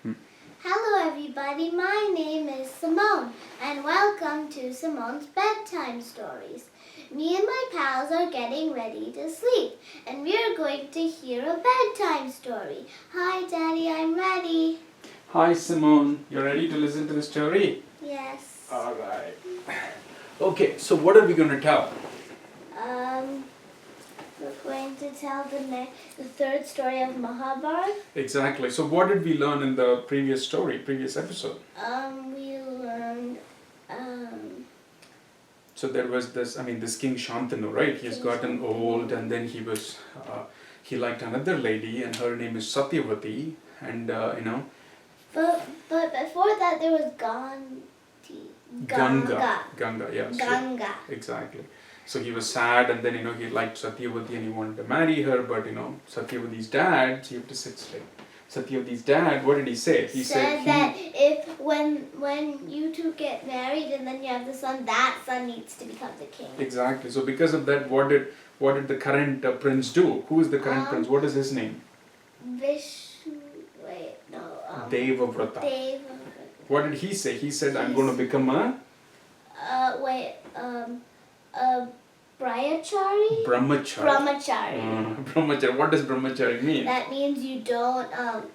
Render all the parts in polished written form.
Hello everybody, my name is Simone and welcome to Simone's Bedtime Stories. Me and my pals are getting ready to sleep and we are going to hear a bedtime story. Hi Daddy, I'm ready. Hi Simone, you ready to listen to the story? Yes. Alright. Okay, so what are we going to tell? We're going to tell the third story of Mahabharat. Exactly. So what did we learn in the previous episode? We learned, So there was this King Shantanu, right? He's gotten old and then he liked another lady and her name is Satyavati and But before that there was Ganga, yes. Ganga. Exactly. So he was sad and then he liked Satyavati and he wanted to marry her, but Satyavati's dad, so you have to sit straight. Satyavati's dad, what did he say? He said that if when you two get married and then you have the son, that son needs to become the king. Exactly. So because of that, what did the current prince do? Who is the current prince? What is his name? Devavrata. What did he say? He said, I'm going to become a Brahmachari? Brahmachari. Brahmachari. What does Brahmachari mean? That means you don't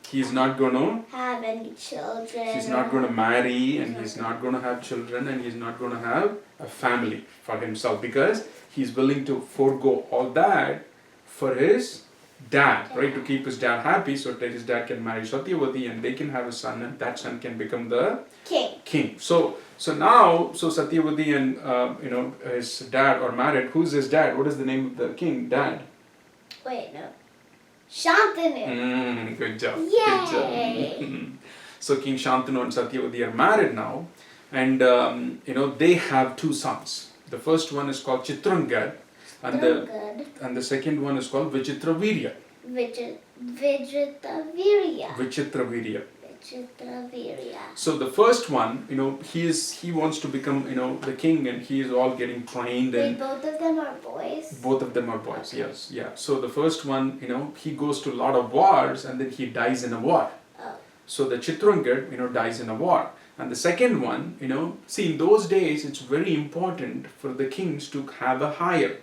he's not going to have any children. He's not going to marry and he's not going to have children and he's not going to have a family for himself because he's willing to forego all that for his dad, right? To keep his dad happy so that his dad can marry Satyavati and they can have a son and that son can become the king. So now Satyavati and his dad are married. Who's his dad? What is the name of the king? Dad? Wait, no. Shantanu. Good job. Yay. Good job. So King Shantanu and Satyavati are married now and they have two sons. The first one is called Chitrangad and the second one is called Vichitravirya. Vichitravirya. So the first one, he wants to become, the king and he is all getting trained. Wait, both of them are boys? Both of them are boys, okay. Yes, yeah. So the first one, he goes to a lot of wars and then he dies in a war. Oh. So the Chitrangad, dies in a war. And the second one, see in those days it's very important for the kings to have a hire.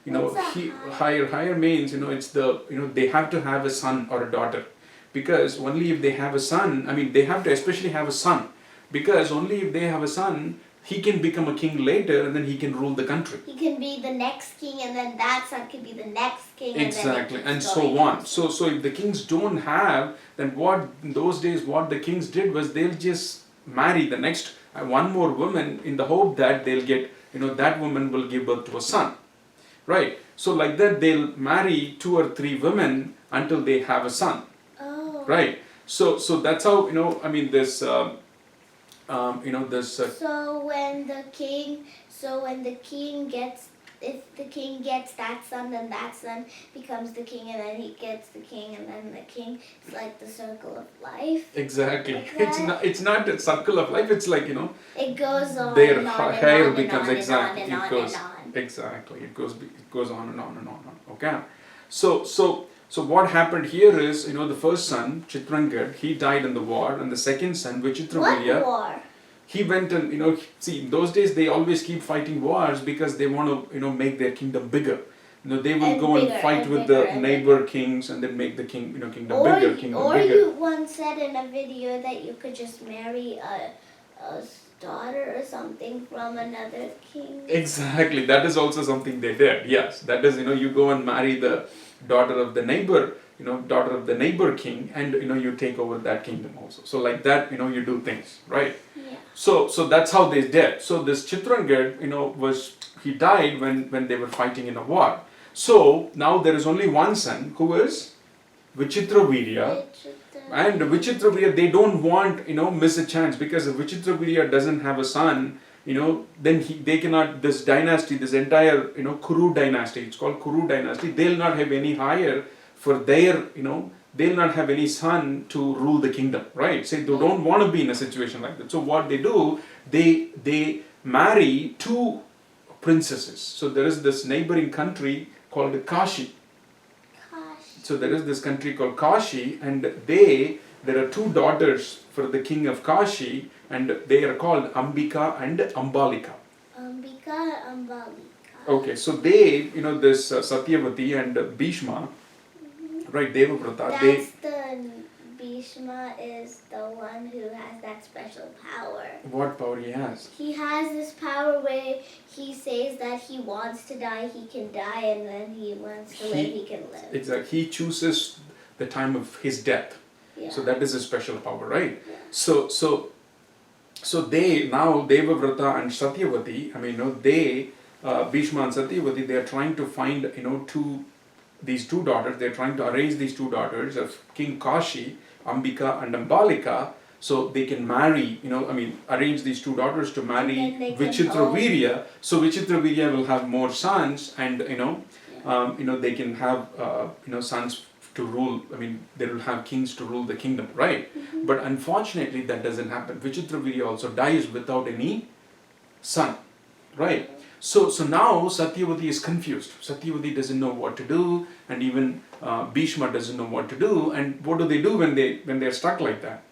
Hire means, it's they have to have a son or a daughter. Because only if they have a son, they have to especially have a son. Because only if they have a son, he can become a king later and then he can rule the country. He can be the next king and then that son can be the next king. Exactly, and so on. So if the kings don't have, then in those days what the kings did was they'll just marry the next one more woman in the hope that they'll get, that woman will give birth to a son. Right? So like that they'll marry 2 or 3 women until they have a son. Right. So that's how this if the king gets that son, then that son becomes the king, and then he gets the king, and then the king. It's like the circle of life. Exactly. It's not a circle of life. It's like it goes on. Their and on hair and becomes on exactly. And on It goes and on. exactly. It goes on and on and on. Okay. So what happened here is, the first son, Chitrangad, he died in the war, and the second son, Vichitravirya. What war? He went and, see, in those days they always keep fighting wars because they want to, make their kingdom bigger. They will go and fight with the neighbor kings and then make the kingdom bigger. Or you once said in a video that you could just marry a daughter or something from another king. Exactly, that is also something they did. Yes, that is, you go and marry the daughter of the neighbor king, and you take over that kingdom also. So like that, you do things, right? Yeah. So that's how they did. So this Chitrangad, he died when they were fighting in a war. So now there is only one son who is Vichitravirya. And Vichitravirya, they don't want, miss a chance, because if Vichitravirya doesn't have a son, then they cannot, this dynasty, this entire, Kuru dynasty, it's called Kuru dynasty, they'll not have any hire for their, they'll not have any son to rule the kingdom, right? So they don't want to be in a situation like that. So what they do, they marry 2 princesses. So there is this neighboring country called Kashi. So there is this country called Kashi, and they there are two daughters for the king of Kashi, and they are called Ambika and Ambalika. Ambika and Ambalika. Okay, so they, this Satyavati and Bhishma, right, Devavrata, That's the Bhishma is the one who has that special power. What power he has? He has this power where he says that he wants to die, he can die, and when he wants to live, he can live. Exactly. He chooses the time of his death. Yeah. So that is a special power, right? Yeah. So they now Devavrata and Satyavati. I mean, they Bhishma and Satyavati. They are trying to find these two daughters. They are trying to arrange these two daughters of King Kashi, Ambika and Ambalika, so they can marry. Arrange these two daughters to marry Vichitravirya. So Vichitravirya will have more sons, and they can have sons to rule. I mean, they will have kings to rule the kingdom, right? Mm-hmm. But unfortunately, that doesn't happen. Vichitravirya also dies without any son, right? So now Satyavati is confused. Satyavati doesn't know what to do, and even Bhishma doesn't know what to do. And what do when they're stuck like that?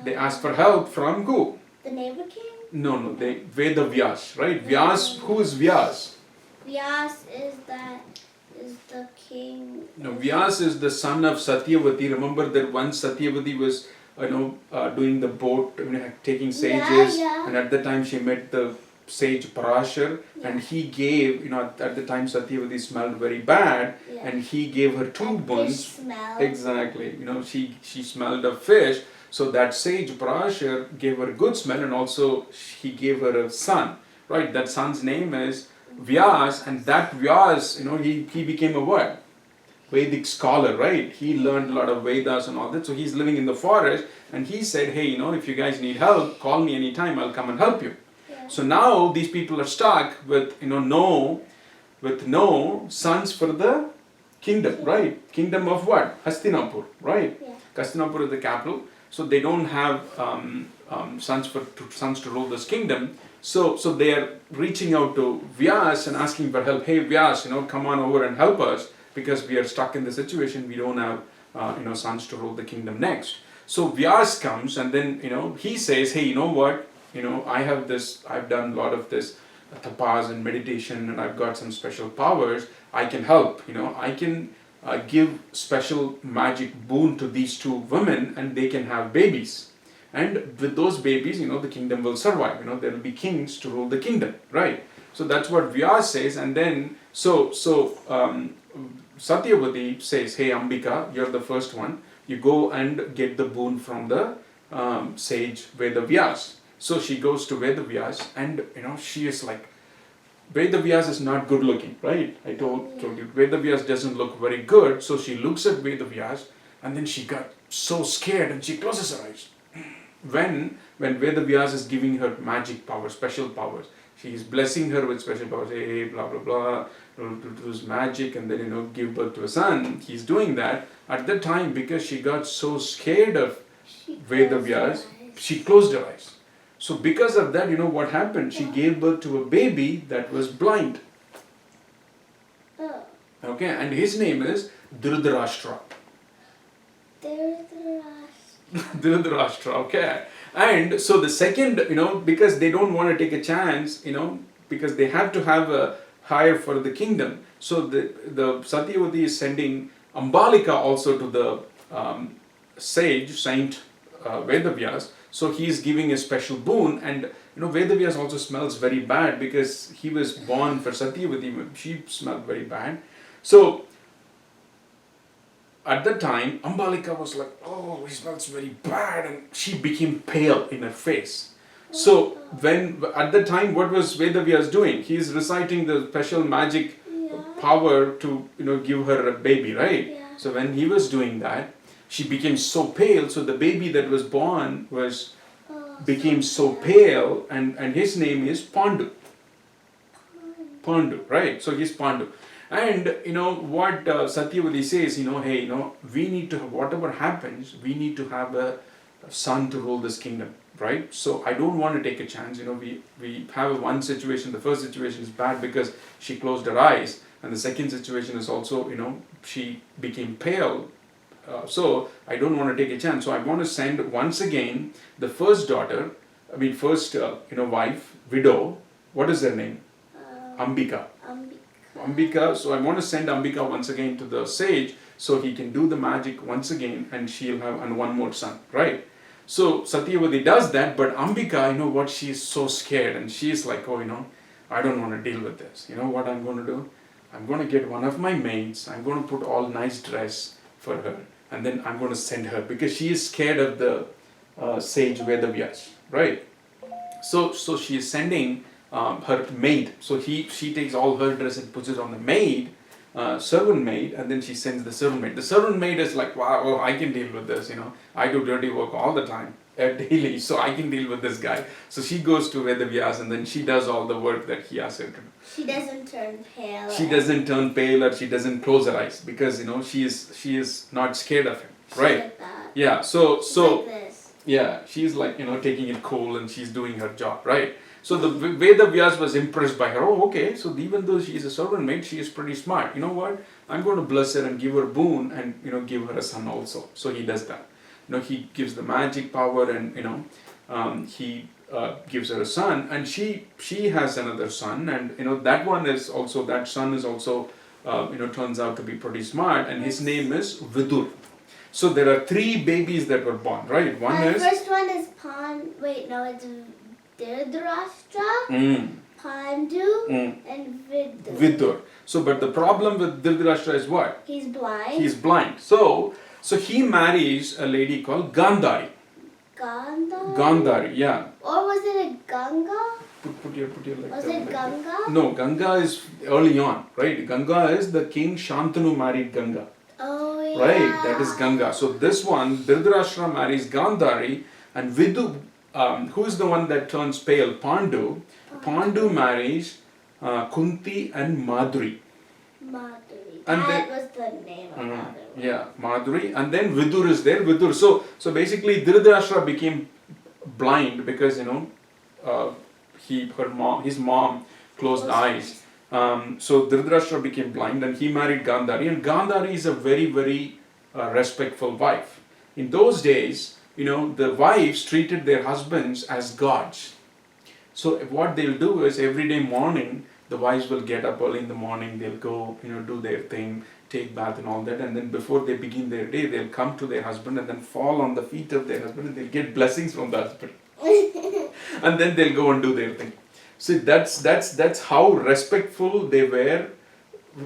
They ask for help from who? The neighbor king? No, they Veda Vyas, right? Vyas, who is Vyas? Vyas is the king. No, Vyas is the son of Satyavati. Remember that once Satyavati was, doing the boat, taking sages, Yeah. and at the time she met the sage Parashar, and he gave, at the time Satyavati smelled very bad, and he gave her two buns. Smell. Exactly. She smelled of fish. So that sage Parashar gave her good smell, and also he gave her a son. Right? That son's name is Vyas, and that Vyas, he became a what? Vedic scholar, right? He learned a lot of Vedas and all that. So he's living in the forest, and he said, hey, if you guys need help, call me anytime, I'll come and help you. Yeah. So now these people are stuck with, no sons for the kingdom, right? Kingdom of what? Hastinapur, right? Yeah. Hastinapur is the capital. So they don't have sons to rule this kingdom. So they are reaching out to Vyas and asking for help. Hey Vyas, come on over and help us, because we are stuck in the situation. We don't have sons to rule the kingdom next. So Vyas comes, and then he says, hey, you know what? I've done a lot of this tapas and meditation, and I've got some special powers. I can help. I can give special magic boon to these two women, and they can have babies. And with those babies, the kingdom will survive. There will be kings to rule the kingdom, right? So that's what Vyas says. And then, Satyavati says, hey Ambika, you're the first one. You go and get the boon from the sage Veda Vyas. So she goes to Veda Vyas, and she is like, Veda Vyas is not good looking, right? I told you, Veda Vyas doesn't look very good. So she looks at Veda Vyas, and then she got so scared, and she closes her eyes. When Veda Vyas is giving her magic powers, special powers, she is blessing her with special powers. Hey, blah blah blah, do his magic, and then give birth to a son. He's doing that. At that time, because she got so scared of Veda Vyas, she closed her eyes. So because of that, what happened? She gave birth to a baby that was blind. Oh. Okay, and his name is Dhritarashtra. Dhritarashtra, okay. And so the second, because they don't want to take a chance, because they have to have a hire for the kingdom. So the Satyavati is sending Ambalika also to the saint Vedavyas. So he is giving a special boon, and Vedavyas also smells very bad because he was born for Satyavati. She smelled very bad. So at that time, Ambalika was like, oh, he smells very bad, and she became pale in her face. So at that time, what was Vedavyas doing? He is reciting the special magic power to give her a baby, right? Yeah. So when he was doing that, she became so pale. So the baby that was born became so pale, and his name is Pandu. Pandu, right? So he's Pandu. And what Satyavati says, hey, we need to have, whatever happens, we need to have a son to rule this kingdom, right? So I don't want to take a chance. We have one situation. The first situation is bad because she closed her eyes, and the second situation is also, she became pale So I don't want to take a chance. So I want to send once again the first daughter, first wife, widow. What is her name? Ambika. Ambika. So I want to send Ambika once again to the sage so he can do the magic once again, and she'll have and one more son, right? So Satyavati does that, but Ambika, she is so scared, and she is like, I don't want to deal with this. You know what I'm going to do? I'm going to get one of my maids. I'm going to put all nice dress for her, and then I'm going to send her because she is scared of the sage Vedavyas, right? So she is sending her maid. So she takes all her dress and puts it on the maid, servant maid, and then she sends the servant maid. The servant maid is like, wow, I can deal with this. I do dirty work all the time, daily, so I can deal with this guy. So she goes to Vedavyas, and then she does all the work that he asks her to do. She doesn't turn pale. She doesn't turn pale, or she doesn't close her eyes because she is not scared of him, right? Like that. Yeah. So like this. yeah, she's like taking it cool, and she's doing her job, right? So the Vedavyas was impressed by her. Oh, okay. So even though she is a servant maid, she is pretty smart. You know what? I'm going to bless her and give her a boon, and give her a son also. So he does that. He gives the magic power, and he gives her a son, and she has another son, and that son is also turns out to be pretty smart, and his name is Vidur. So there are 3 babies that were born, right? The first one is it's Dhritarashtra, Pandu, and Vidur. So, but the problem with Dhritarashtra is what? He's blind. He's blind. So he marries a lady called Gandhari. Gandhari, yeah. Or was it a Ganga? Put your like Was it Ganga? No, Ganga is early on, right? Ganga is the king Shantanu married Ganga. Oh, yeah. Right, that is Ganga. So this one, Dhritarashtra marries Gandhari, and Vidu, who is the one that turns pale? Pandu. Pandu marries Kunti and Madhuri. And that was the name of Madhuri. Yeah, Madhuri. And then Vidur is there. Vidur. So basically, Dhritarashtra became blind because his mom closed eyes. So Dhritarashtra became blind, and he married Gandhari. And Gandhari is a very, very respectful wife. In those days, the wives treated their husbands as gods. So what they'll do is every day morning, the wives will get up early in the morning, they'll go, do their thing, take bath and all that, and then before they begin their day, they'll come to their husband and then fall on the feet of their husband, and they'll get blessings from the husband. And then they'll go and do their thing. So that's how respectful they were.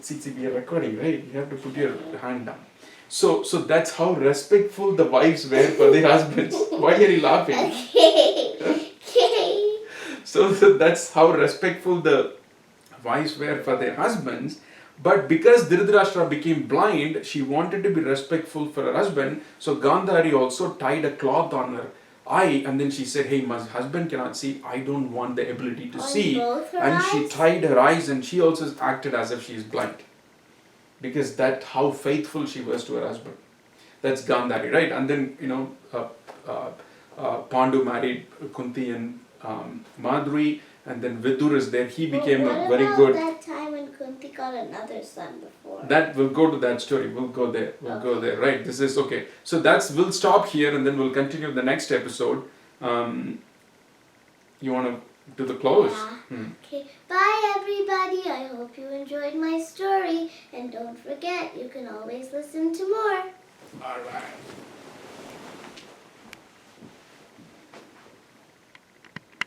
See, we are recording, right? You have to put your hand down. So that's how respectful the wives were for their husbands. Why are you laughing? Okay. So that's how respectful the wives were for their husbands. But because Dhritarashtra became blind, she wanted to be respectful for her husband. So Gandhari also tied a cloth on her eye, and then she said, hey, my husband cannot see, I don't want the ability to see. And she tied her eyes, and she also acted as if she is blind. Because that's how faithful she was to her husband. That's Gandhari, right? And then, Pandu married Kunti and Madhuri, and then Vidur is there. He became a very good... What about that time when Kunti got another son before? That we'll go to that story. We'll go there. Go there. Right. This is okay. So we'll stop here, and then we'll continue the next episode. You want to do the close? Yeah. Okay. Bye, everybody. I hope you enjoyed my story, and don't forget, you can always listen to more. All right.